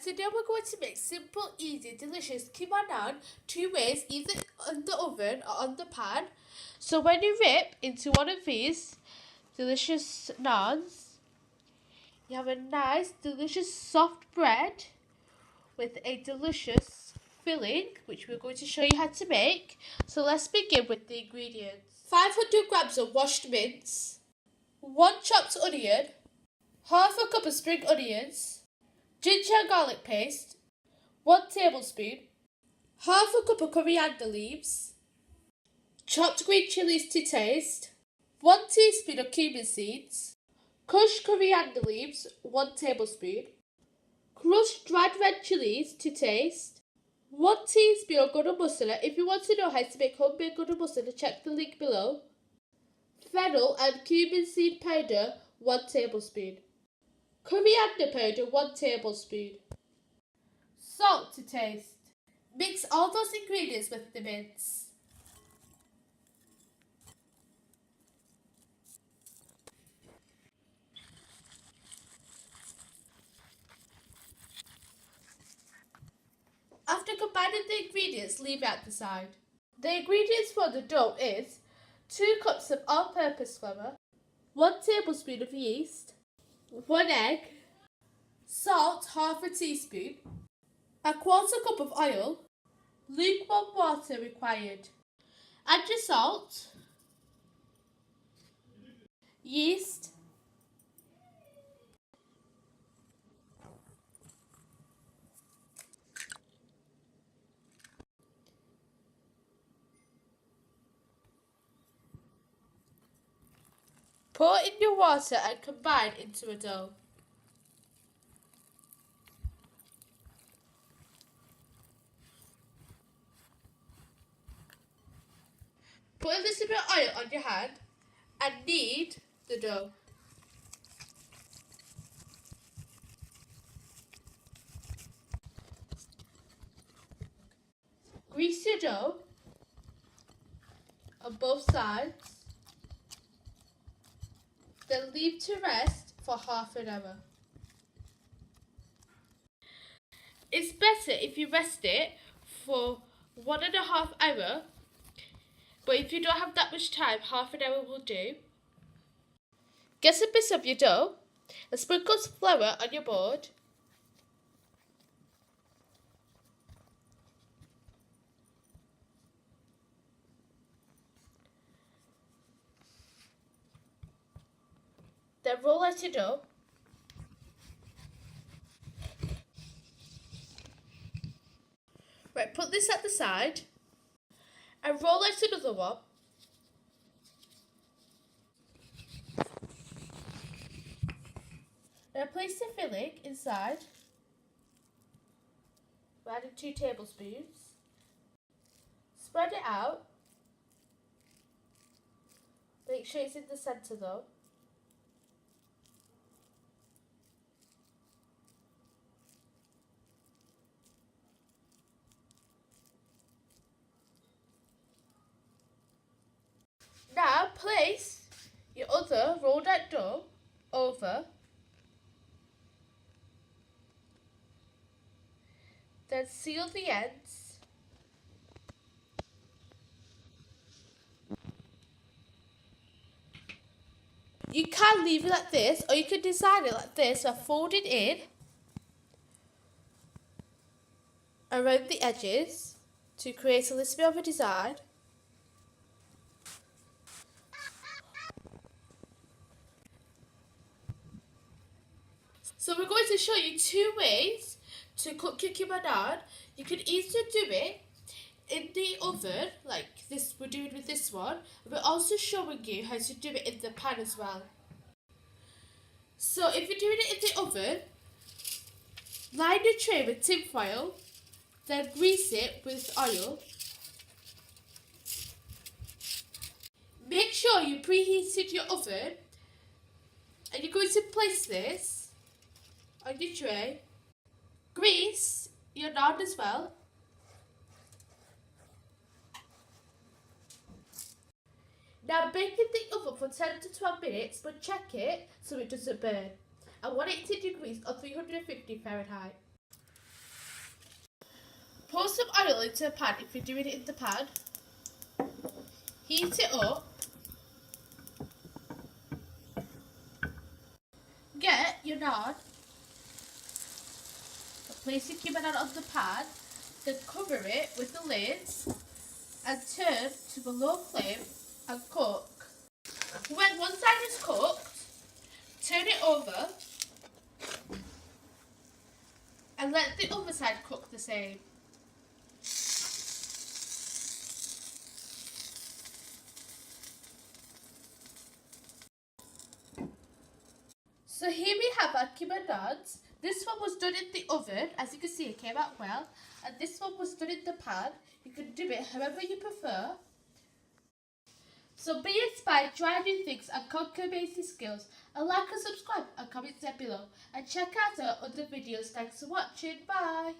today we're going to make simple, easy, delicious keema naan 2 ways, either in the oven or on the pan. So when you rip into one of these delicious naans, you have a nice, delicious, soft bread with a delicious filling, which we're going to show you how to make. So let's begin with the ingredients. 500 grams of washed mince, 1 chopped onion, half a cup of spring onions, ginger and garlic paste, 1 tablespoon, half a cup of coriander leaves, chopped green chillies to taste, 1 teaspoon of cumin seeds, crushed coriander leaves, 1 tablespoon, crushed dried red chillies to taste, 1 teaspoon of garam masala. If you want to know how to make homemade garam masala, check the link below. Fennel and cumin seed powder, 1 tablespoon. Coriander powder, 1 tablespoon. Salt to taste. Mix all those ingredients with the mince. After combining the ingredients, leave out the side. The ingredients for the dough is 2 cups of all-purpose flour, 1 tablespoon of yeast, 1 egg, salt half a teaspoon, a quarter cup of oil, lukewarm water required. Add your salt, yeast, pour in your water and combine into a dough. Put a little bit of oil on your hand and knead the dough. Grease your dough on both sides, then leave to rest for half an hour. It's better if you rest it for 1.5 hours, but if you don't have that much time, half an hour will do. Get a bit of your dough and sprinkle some flour on your board. Then roll out your dough. Right, put this at the side and roll out another one. Now place the filling inside. We're adding 2 tablespoons. Spread it out. Make sure it's in the centre though. Now place your other rolled out dough over. Then seal the ends. You can leave it like this, or you can design it like this by folding in around the edges to create a little bit of a design. So we're going to show you 2 ways to cook your keema naan. You can either do it in the oven, like this we're doing with this one. We're also showing you how to do it in the pan as well. So if you're doing it in the oven, line your tray with tin foil, then grease it with oil. Make sure you preheated your oven, and you're going to place this on your tray. Grease your naan as well. Now bake in the oven for 10 to 12 minutes, but check it so it doesn't burn. And 180 degrees or 350 Fahrenheit. pour some oil into a pan if you're doing it in the pan. Heat it up. Get your naan. Place your cumin on the pan. Then cover it with the lid and turn to a low flame and cook. When one side is cooked, turn it over and let the other side cook the same. So here we have our Keema naans. This one was done in the oven. As you can see, it came out well. And this one was done in the pan. You can do it however you prefer. So be inspired, try new things and conquer basic skills. And like and subscribe and comment down below. And check out our other videos. Thanks for watching. Bye.